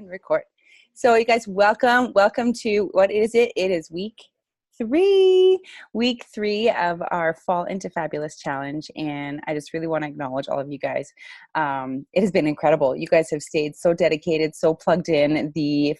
And record. So you guys, welcome to, what is it? It is week three of our Fall into Fabulous challenge. And I just really want to acknowledge all of you guys. It has been incredible. You guys have stayed so dedicated, so plugged in. The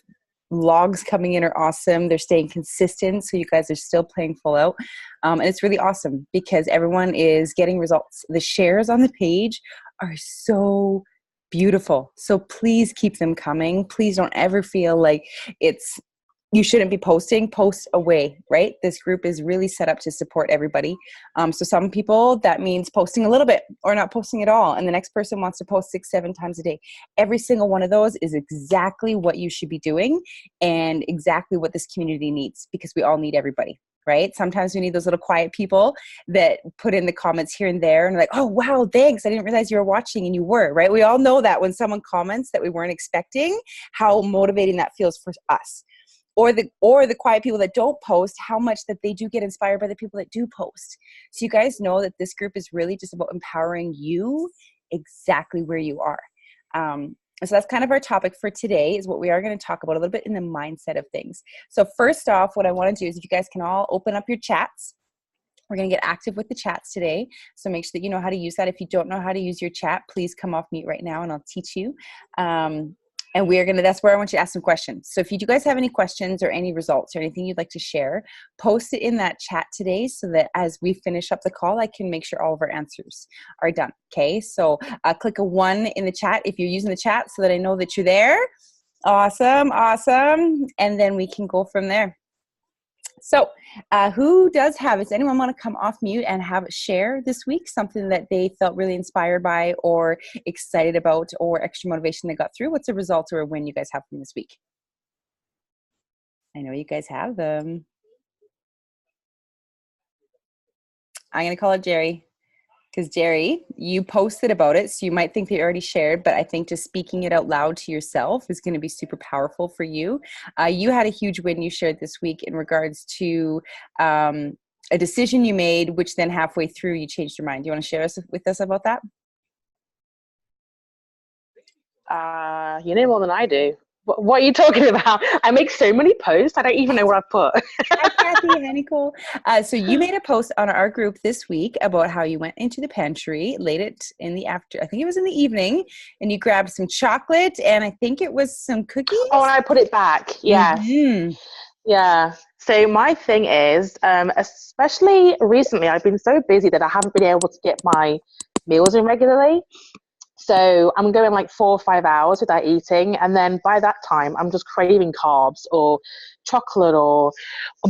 logs coming in are awesome. They're staying consistent. So you guys are still playing full out. And it's really awesome because everyone is getting results. The shares on the page are so beautiful. So please keep them coming. Please don't ever feel like you shouldn't be posting. Post away, right? This group is really set up to support everybody. So some people, that means posting a little bit or not posting at all. And the next person wants to post 6-7 times a day. Every single one of those is exactly what you should be doing and exactly what this community needs, because we all need everybody. Right? Sometimes we need those little quiet people that put in the comments here and there and like, oh, wow, thanks. I didn't realize you were watching, and you were, right? We all know that when someone comments that we weren't expecting, how motivating that feels for us. Or the quiet people that don't post, how much that they do get inspired by the people that do post. So you guys know that this group is really just about empowering you exactly where you are. So that's kind of our topic for today, is what we are going to talk about a little bit in the mindset of things. So first off, what I want to do is, if you guys can all open up your chats, we're going to get active with the chats today. So make sure that you know how to use that. If you don't know how to use your chat, please come off mute right now and I'll teach you. And that's where I want you to ask some questions. So if you do guys have any questions or any results or anything you'd like to share, post it in that chat today so that as we finish up the call, I can make sure all of our answers are done. Okay, so click a 1 in the chat if you're using the chat so that I know that you're there. Awesome. And then we can go from there. So does anyone want to come off mute and have a share this week, something that they felt really inspired by or excited about or extra motivation they got through? What's a result or a win you guys have from this week? I know you guys have them. I'm going to call it Jerry, because Jerry, you posted about it, so you might think that you already shared, but I think just speaking it out loud to yourself is going to be super powerful for you. You had a huge win you shared this week in regards to a decision you made, which then halfway through you changed your mind. Do you want to share with us about that? You know more than I do. What are you talking about? I make so many posts, I don't even know what I put. Hi, Kathy. Hi, Nicole. So you made a post on our group this week about how you went into the pantry late in the I think it was in the evening, and you grabbed some chocolate and I think it was some cookies. Oh, and I put it back. Yes. Mm-hmm. Yeah. So my thing is, especially recently, I've been so busy that I haven't been able to get my meals in regularly. So I'm going like 4 or 5 hours without eating. And then by that time, I'm just craving carbs or chocolate or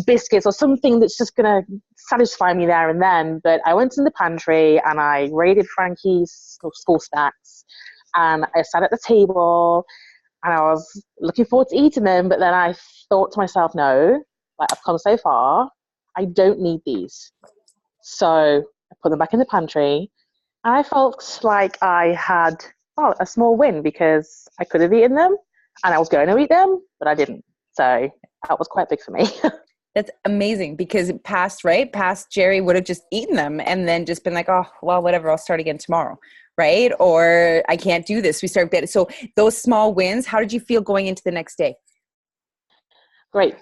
biscuits or something that's just going to satisfy me there and then. But I went in the pantry and I raided Frankie's school snacks. And I sat at the table and I was looking forward to eating them. But then I thought to myself, no, like, I've come so far. I don't need these. So I put them back in the pantry. I felt like I had a small win because I could have eaten them and I was going to eat them, but I didn't. So that was quite big for me. That's amazing, because past Jerry would have just eaten them and then just been like, oh, well, whatever, I'll start again tomorrow, right? Or I can't do this. We start getting, so those small wins, how did you feel going into the next day? Great.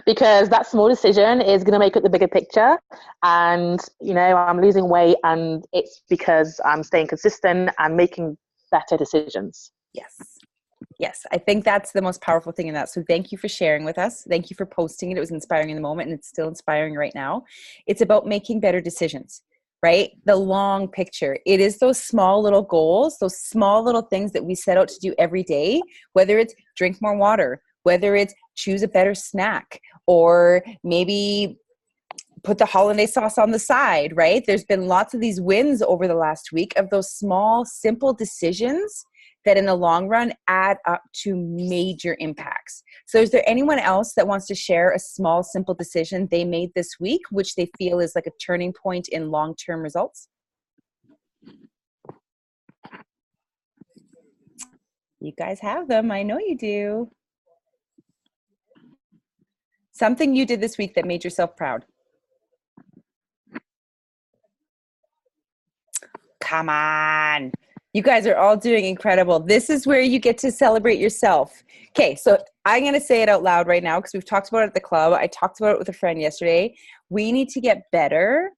Because that small decision is going to make up the bigger picture. And, I'm losing weight and it's because I'm staying consistent and making better decisions. Yes. I think that's the most powerful thing in that. So thank you for sharing with us. Thank you for posting it. It was inspiring in the moment and it's still inspiring right now. It's about making better decisions, right? The long picture. It is those small little goals, those small little things that we set out to do every day, whether it's drink more water, whether it's choose a better snack, or maybe put the hollandaise sauce on the side, right? There's been lots of these wins over the last week of those small, simple decisions that in the long run add up to major impacts. So is there anyone else that wants to share a small, simple decision they made this week, which they feel is like a turning point in long-term results? You guys have them. I know you do. Something you did this week that made yourself proud. Come on. You guys are all doing incredible. This is where you get to celebrate yourself. Okay, so I'm going to say it out loud right now because we've talked about it at the club. I talked about it with a friend yesterday. We need to get better.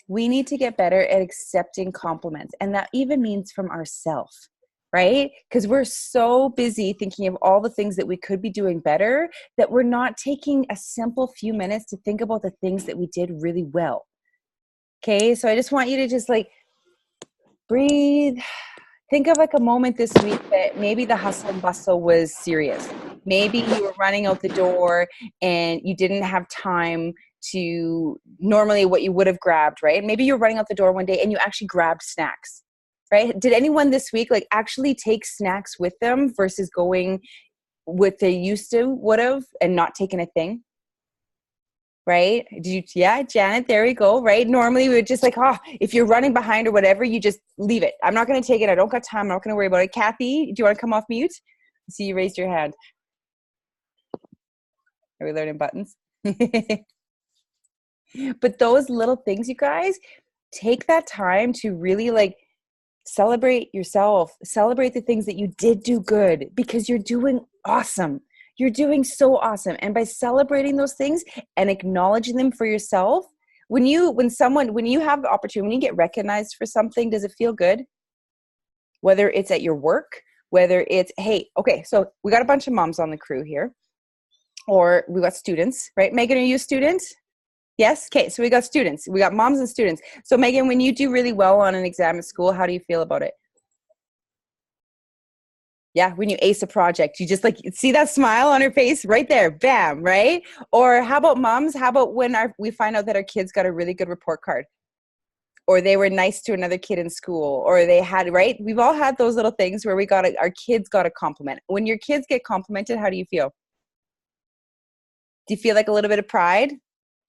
We need to get better at accepting compliments. And that even means from ourselves, right? Because we're so busy thinking of all the things that we could be doing better that we're not taking a simple few minutes to think about the things that we did really well. Okay, so I just want you to just like breathe. Think of like a moment this week that maybe the hustle and bustle was serious. Maybe you were running out the door and you didn't have time to normally what you would have grabbed, right? Maybe you're running out the door one day and you actually grabbed snacks, right? Did anyone this week like actually take snacks with them versus going what they used to would have and not taking a thing? Right? Did you? Yeah, Janet, there we go. Right? Normally we would just like, if you're running behind or whatever, you just leave it. I'm not going to take it. I don't got time. I'm not going to worry about it. Kathy, do you want to come off mute? I see you raised your hand. Are we learning buttons? But those little things, you guys, take that time to really like celebrate yourself. Celebrate the things that you did do good because you're doing awesome. You're doing so awesome. And by celebrating those things and acknowledging them for yourself, when you have the opportunity, when you get recognized for something, does it feel good? Whether it's at your work, whether it's, hey, okay, so we got a bunch of moms on the crew here, or we got students, right? Megan, are you a student? Yes? Okay, so we got students. We got moms and students. So Megan, when you do really well on an exam at school, how do you feel about it? Yeah, when you ace a project, you just like see that smile on her face right there, bam, right? Or how about moms? How about when we find out that our kids got a really good report card, or they were nice to another kid in school, or they had, right? We've all had those little things where our kids got a compliment. When your kids get complimented, how do you feel? Do you feel like a little bit of pride? Do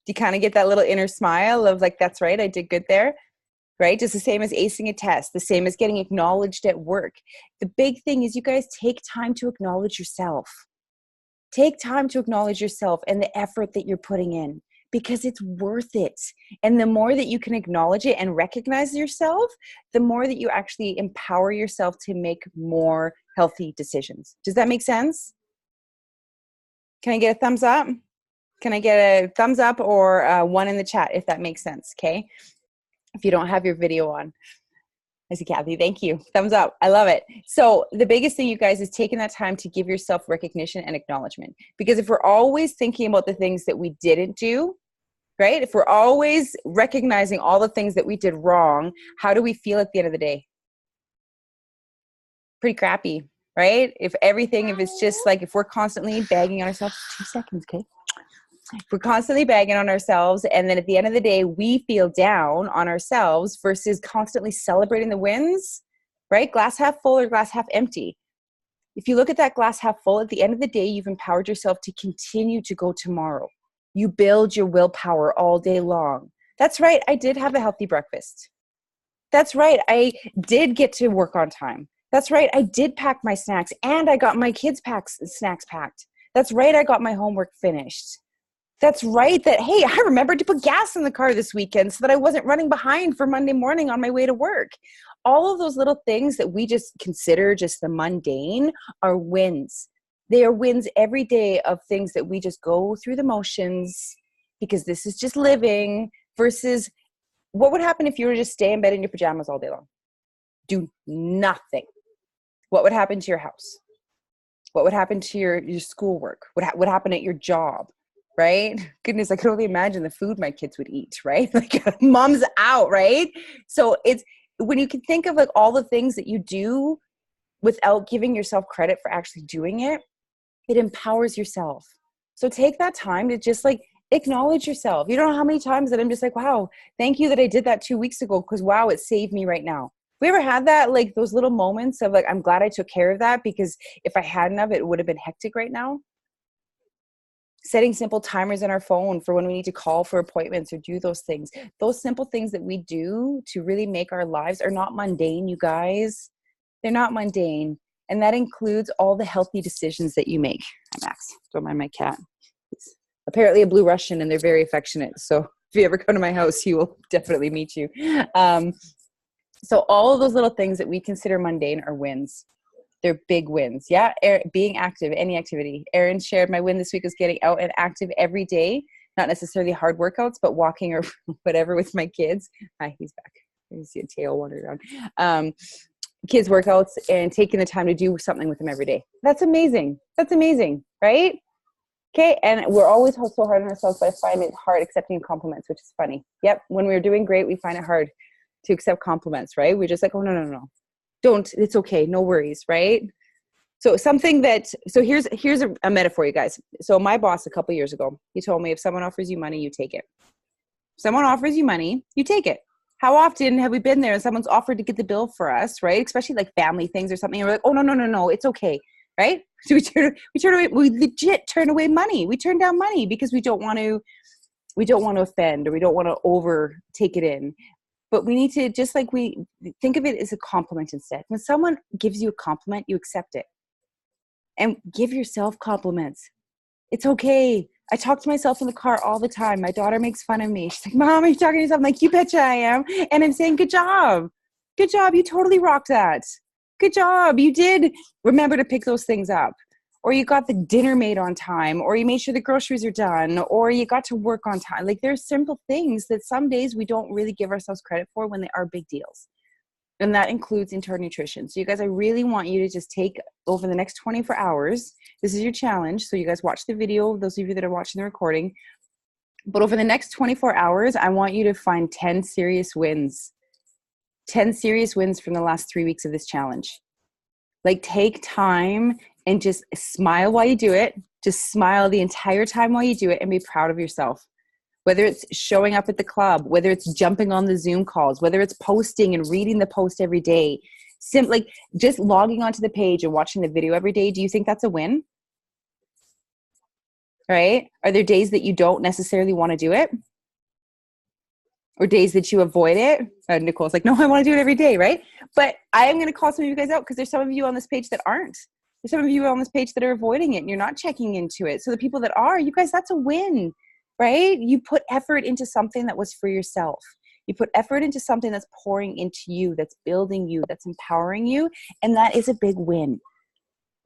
you kind of get that little inner smile of like, that's right, I did good there? Right? Just the same as acing a test, the same as getting acknowledged at work. The big thing is you guys take time to acknowledge yourself. Take time to acknowledge yourself and the effort that you're putting in because it's worth it. And the more that you can acknowledge it and recognize yourself, the more that you actually empower yourself to make more healthy decisions. Does that make sense? Can I get a thumbs up? Can I get a thumbs up or one in the chat if that makes sense? Okay. If you don't have your video on. I see Kathy, thank you. Thumbs up. I love it. So the biggest thing, you guys, is taking that time to give yourself recognition and acknowledgement. Because if we're always thinking about the things that we didn't do, right? If we're always recognizing all the things that we did wrong, how do we feel at the end of the day? Pretty crappy, right? If it's just like, if we're constantly bagging on ourselves, 2 seconds, okay? We're constantly bagging on ourselves, and then at the end of the day, we feel down on ourselves versus constantly celebrating the wins, right? Glass half full or glass half empty. If you look at that glass half full, at the end of the day, you've empowered yourself to continue to go tomorrow. You build your willpower all day long. That's right, I did have a healthy breakfast. That's right, I did get to work on time. That's right, I did pack my snacks, and I got my kids' snacks packed. That's right, I got my homework finished. That's right. That, hey, I remembered to put gas in the car this weekend so that I wasn't running behind for Monday morning on my way to work. All of those little things that we just consider just the mundane are wins. They are wins every day of things that we just go through the motions because this is just living versus what would happen if you were to just stay in bed in your pajamas all day long? Do nothing. What would happen to your house? What would happen to your schoolwork? What would happen at your job? Right? Goodness, I could only imagine the food my kids would eat, right? Like mom's out, right? So it's when you can think of like all the things that you do without giving yourself credit for actually doing it, it empowers yourself. So take that time to just like acknowledge yourself. You don't know how many times that I'm just like, wow, thank you that I did that 2 weeks ago because wow, it saved me right now. We ever had that, like those little moments of like, I'm glad I took care of that because if I hadn't of it would have been hectic right now. Setting simple timers on our phone for when we need to call for appointments or do those things. Those simple things that we do to really make our lives are not mundane, you guys. They're not mundane. And that includes all the healthy decisions that you make. Hi, Max. Don't mind my cat. He's apparently a blue Russian and they're very affectionate. So if you ever come to my house, he will definitely meet you. So all of those little things that we consider mundane are wins. They're big wins. Yeah. Being active, any activity. Erin shared my win this week was getting out and active every day. Not necessarily hard workouts, but walking or whatever with my kids. Hi, he's back. You see a tail wandering around. Kids workouts and taking the time to do something with them every day. That's amazing. That's amazing, right? Okay, and we're always so hard on ourselves, but I find it hard accepting compliments, which is funny. Yep, when we're doing great, we find it hard to accept compliments, right? We're just like, oh, no. Don't, it's okay, no worries, right? So here's a metaphor, you guys. So my boss a couple years ago, he told me if someone offers you money, you take it. If someone offers you money, you take it. How often have we been there and someone's offered to get the bill for us, right? Especially like family things or something. And we're like, oh, no, it's okay, right? So we turn away, we legit turn away money. We turn down money because we don't want to offend, or we don't want to take it in. But we need to, just like we think of it as a compliment instead. When someone gives you a compliment, you accept it. And give yourself compliments. It's okay. I talk to myself in the car all the time. My daughter makes fun of me. She's like, Mom, are you talking to yourself? I'm like, you betcha I am. And I'm saying, good job. Good job. You totally rocked that. Good job. You did remember to pick those things up. Or you got the dinner made on time. Or you made sure the groceries are done. Or you got to work on time. Like, there's simple things that some days we don't really give ourselves credit for when they are big deals. And that includes into our nutrition. So you guys, I really want you to just take over the next 24 hours. This is your challenge. So you guys watch the video, those of you that are watching the recording. But over the next 24 hours, I want you to find 10 serious wins. 10 serious wins from the last 3 weeks of this challenge. Like, take time and just smile while you do it. Just smile the entire time while you do it and be proud of yourself. Whether it's showing up at the club, whether it's jumping on the Zoom calls, whether it's posting and reading the post every day, simply just logging onto the page and watching the video every day. Do you think that's a win? Right? Are there days that you don't necessarily want to do it? Or days that you avoid it? Nicole's like, no, I want to do it every day, right? But I am going to call some of you guys out because there's some of you on this page that aren't. There's some of you on this page that are avoiding it and you're not checking into it. So the people that are, you guys, that's a win. Right? You put effort into something that was for yourself. You put effort into something that's pouring into you, that's building you, that's empowering you. And that is a big win.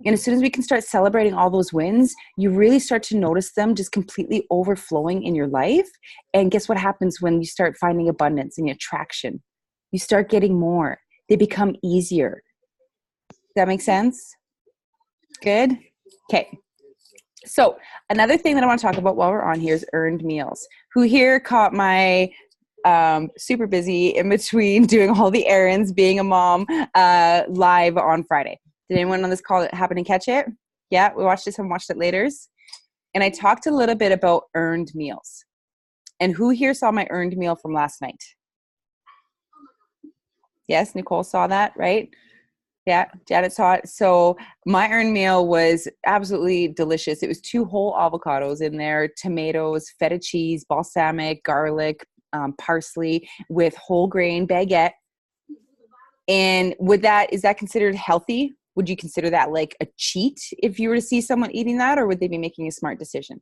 And as soon as we can start celebrating all those wins, you really start to notice them just completely overflowing in your life. And guess what happens when you start finding abundance and attraction? You start getting more. They become easier. Does that make sense? Good? Okay. So another thing that I want to talk about while we're on here is earned meals. Who here caught my super busy in between doing all the errands, being a mom, live on Friday? Did anyone on this call happen to catch it? Yeah, we watched this and watched it later. And I talked a little bit about earned meals. And who here saw my earned meal from last night? Yes, Nicole saw that, right? Yeah, Janet saw it. So my earned meal was absolutely delicious. It was 2 whole avocados in there, tomatoes, feta cheese, balsamic, garlic, parsley with whole grain baguette. And is that considered healthy? Would you consider that like a cheat if you were to see someone eating that, or would they be making a smart decision?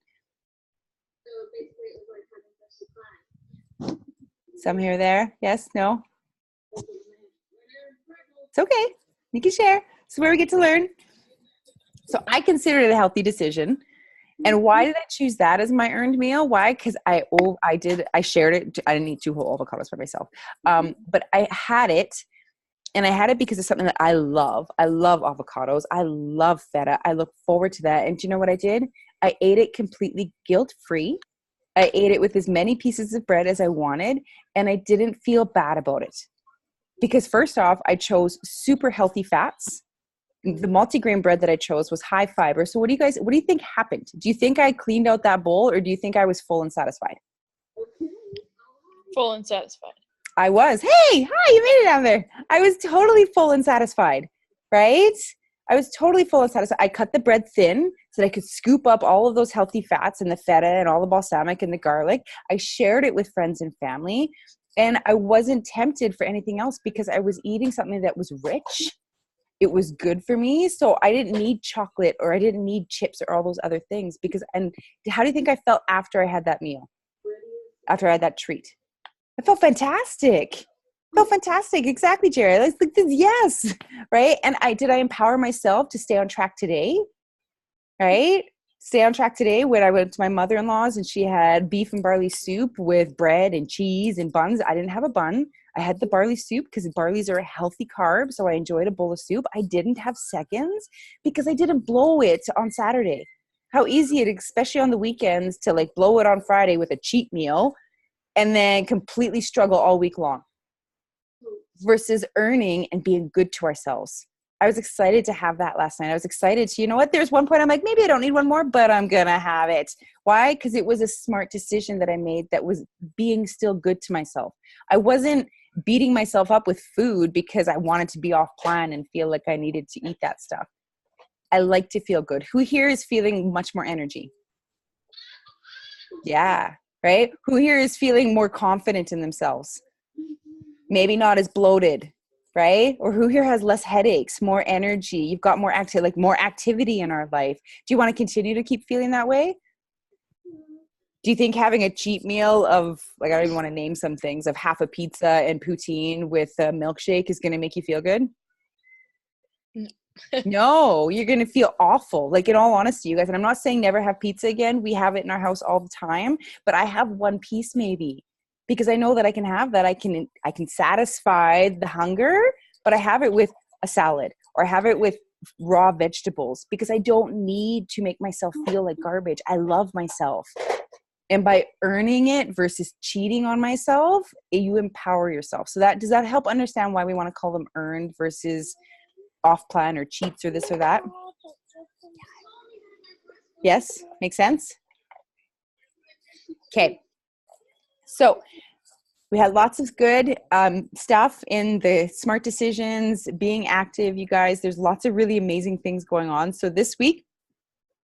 Some here or there? Yes? No? It's okay. You can share. It's where we get to learn. So I considered it a healthy decision. And why did I choose that as my earned meal? Why? Because I shared it. I didn't eat 2 whole avocados for myself. But I had it. And I had it because it's something that I love. I love avocados. I love feta. I look forward to that. And do you know what I did? I ate it completely guilt-free. I ate it with as many pieces of bread as I wanted. And I didn't feel bad about it. Because first off, I chose super healthy fats. The multigrain bread that I chose was high fiber. So what do you think happened? Do you think I cleaned out that bowl, or do you think I was full and satisfied? Full and satisfied. I was. Hey, hi, you made it down there. I was totally full and satisfied, right? I was totally full and satisfied. I cut the bread thin so that I could scoop up all of those healthy fats and the feta and all the balsamic and the garlic. I shared it with friends and family. And I wasn't tempted for anything else because I was eating something that was rich. It was good for me. So I didn't need chocolate, or I didn't need chips or all those other things. And how do you think I felt after I had that meal? After I had that treat? I felt fantastic. felt fantastic. Exactly, Jerry. I was like, yes, right? And did I empower myself to stay on track today? Right? Stay on track today when I went to my mother-in-law's and she had beef and barley soup with bread and cheese and buns. I didn't have a bun. I had the barley soup because barleys are a healthy carb. So I enjoyed a bowl of soup. I didn't have seconds because I didn't blow it on Saturday. How easy it is, especially on the weekends, to like blow it on Friday with a cheat meal and then completely struggle all week long versus earning and being good to ourselves. I was excited to have that last night. I was excited to, you know what, there's one point I'm like, maybe I don't need one more, but I'm going to have it. Why? Because it was a smart decision that I made that was being still good to myself. I wasn't beating myself up with food because I wanted to be off plan and feel like I needed to eat that stuff. I like to feel good. Who here is feeling much more energy? Yeah, right? Who here is feeling more confident in themselves? Maybe not as bloated, right? Or who here has less headaches, more energy? You've got more more activity in our life. Do you want to continue to keep feeling that way? Do you think having a cheat meal of, like, I don't even want to name some things, of half a pizza and poutine with a milkshake is going to make you feel good? No, you're going to feel awful. Like, in all honesty, you guys, and I'm not saying never have pizza again. We have it in our house all the time, but I have one piece maybe because I know that I can have that. I can satisfy the hunger, but I have it with a salad or I have it with raw vegetables because I don't need to make myself feel like garbage. I love myself. And by earning it versus cheating on myself, you empower yourself. So does that help understand why we want to call them earned versus off plan or cheats or this or that? Yes, makes sense? Okay. So we had lots of good stuff in the smart decisions, being active, you guys. There's lots of really amazing things going on. So this week,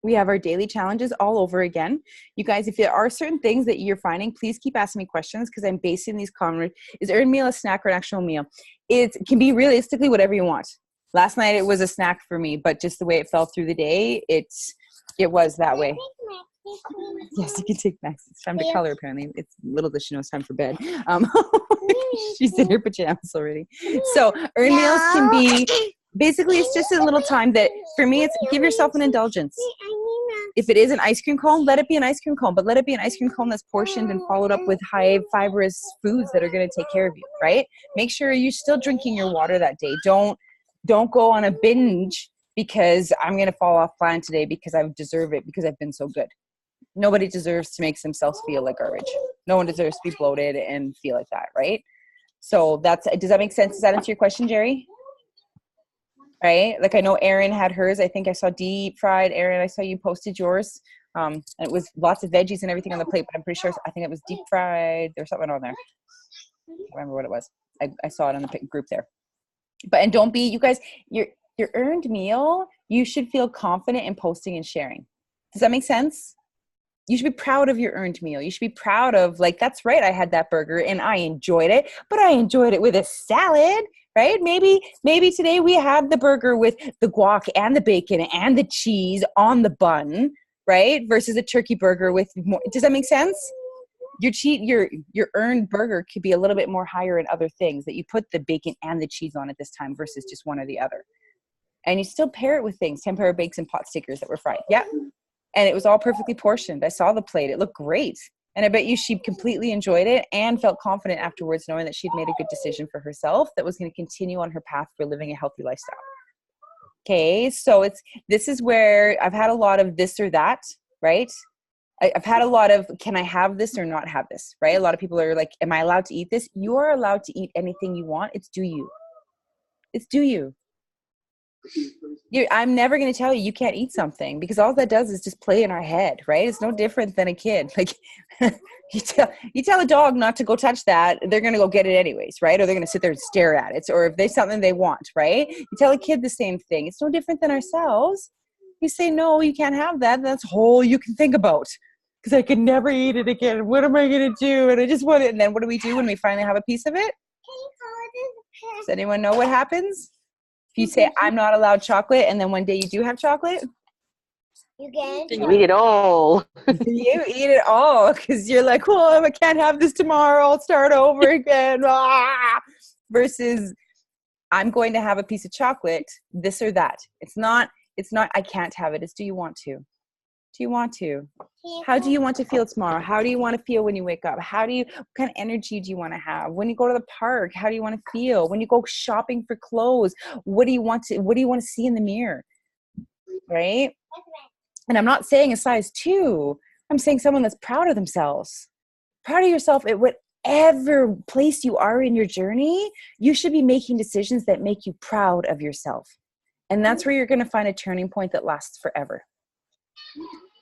we have our daily challenges all over again. You guys, if there are certain things that you're finding, please keep asking me questions because I'm basing these comments. Is earned meal a snack or an actual meal? It can be realistically whatever you want. Last night it was a snack for me, but just the way it fell through the day, it was that way. Yes, you can take Max. It's time to color, apparently. It's little does she know it's time for bed. She's in her pajamas already. So earned meals can be, basically it's just a little time that, for me, it's give yourself an indulgence. If it is an ice cream cone, let it be an ice cream cone, but let it be an ice cream cone that's portioned and followed up with high fibrous foods that are going to take care of you, right? Make sure you're still drinking your water that day. Don't go on a binge because I'm going to fall off plan today because I deserve it because I've been so good. Nobody deserves to make themselves feel like garbage. No one deserves to be bloated and feel like that, right? So does that make sense? Does that answer your question, Jerry? Right? Like, I know Erin had hers. I think I saw deep fried. Erin, I saw you posted yours. And it was lots of veggies and everything on the plate, but I'm pretty sure, I think it was deep fried. There's something on there. I can't remember what it was. I saw it on the group there. And don't be, you guys, your earned meal, you should feel confident in posting and sharing. Does that make sense? You should be proud of your earned meal. You should be proud of, like, that's right, I had that burger and I enjoyed it, but I enjoyed it with a salad, right? Maybe today we have the burger with the guac and the bacon and the cheese on the bun, right? Versus a turkey burger with more. Does that make sense? Your earned burger could be a little bit more higher in other things that you put the bacon and the cheese on at this time versus just one or the other. And you still pair it with things, tempura bakes and pot stickers that were fried. Yeah. And it was all perfectly portioned. I saw the plate. It looked great. And I bet you she completely enjoyed it and felt confident afterwards knowing that she'd made a good decision for herself that was going to continue on her path for living a healthy lifestyle. Okay, so this is where I've had a lot of this or that, right? I've had a lot of, can I have this or not have this, right? A lot of people are like, am I allowed to eat this? You are allowed to eat anything you want. It's do you. It's do you. I'm never going to tell you can't eat something because all that does is just play in our head, right? It's no different than a kid. Like you tell a dog not to go touch that, they're going to go get it anyways, right? Or they're going to sit there and stare at it. Or if there's something they want, right? You tell a kid the same thing. It's no different than ourselves. You say, no, you can't have that. That's all you can think about because I could never eat it again. What am I going to do? And I just want it. And then what do we do when we finally have a piece of it? Does anyone know what happens? If you say, I'm not allowed chocolate, and then one day you do have chocolate? You eat it all. You eat it all because you're like, well, I can't have this tomorrow. I'll start over again. versus I'm going to have a piece of chocolate, this or that. It's not, I can't have it. It's, do you want to? Do you want to? How do you want to feel tomorrow? How do you want to feel when you wake up? What kind of energy do you want to have? When you go to the park, how do you want to feel? When you go shopping for clothes, what do you want to see in the mirror? Right? And I'm not saying a size 2. I'm saying someone that's proud of themselves. Proud of yourself at whatever place you are in your journey. You should be making decisions that make you proud of yourself. And that's where you're going to find a turning point that lasts forever.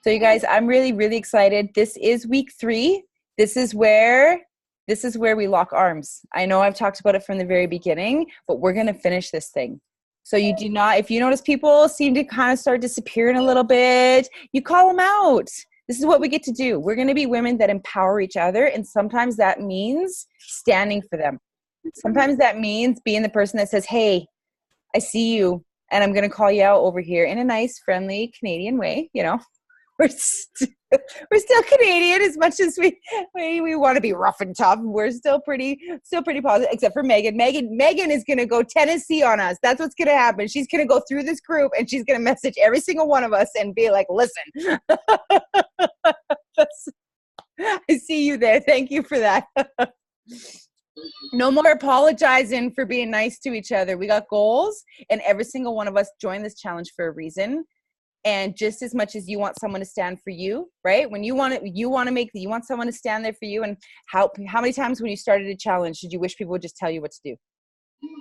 So you guys, I'm really, really excited. This is week 3. This is where we lock arms. I know I've talked about it from the very beginning, but we're going to finish this thing. So you do not, if you notice people seem to kind of start disappearing a little bit, you call them out. This is what we get to do. We're going to be women that empower each other. And sometimes that means standing for them. Sometimes that means being the person that says, hey, I see you and I'm going to call you out over here in a nice, friendly Canadian way, you know. We're still Canadian as much as we want to be rough and tough. We're still pretty positive, except for Megan. Megan is going to go Tennessee on us. That's what's going to happen. She's going to go through this group and she's going to message every single one of us and be like, listen, I see you there. Thank you for that. No more apologizing for being nice to each other. We got goals and every single one of us joined this challenge for a reason. And just as much as you want someone to stand for you, right? When you want someone to stand there for you. And how many times when you started a challenge did you wish people would just tell you what to do?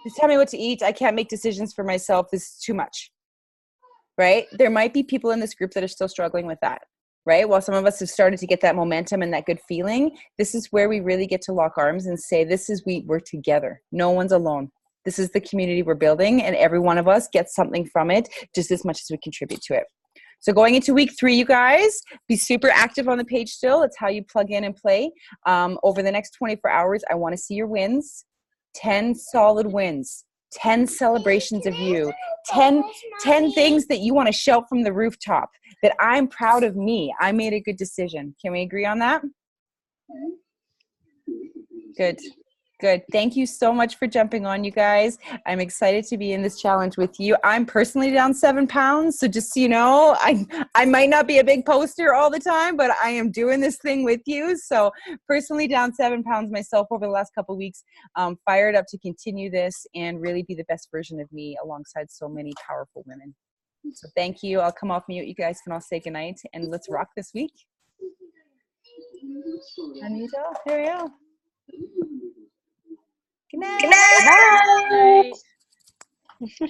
Just tell me what to eat. I can't make decisions for myself. This is too much, right? There might be people in this group that are still struggling with that, right? While some of us have started to get that momentum and that good feeling, this is where we really get to lock arms and say, we're together. No one's alone. This is the community we're building, and every one of us gets something from it just as much as we contribute to it. So going into week 3, you guys, be super active on the page still. It's how you plug in and play. Over the next 24 hours, I want to see your wins. 10 solid wins. 10 celebrations of you. 10 things that you want to shout from the rooftop, that I'm proud of me. I made a good decision. Can we agree on that? Good. Thank you so much for jumping on, you guys. I'm excited to be in this challenge with you. I'm personally down 7 pounds. So just so you know, I might not be a big poster all the time, but I am doing this thing with you. So personally down 7 pounds myself over the last couple of weeks. Fired up to continue this and really be the best version of me alongside so many powerful women. So thank you. I'll come off mute. You guys can all say goodnight and let's rock this week. Anita, here we go. Good night. Good night.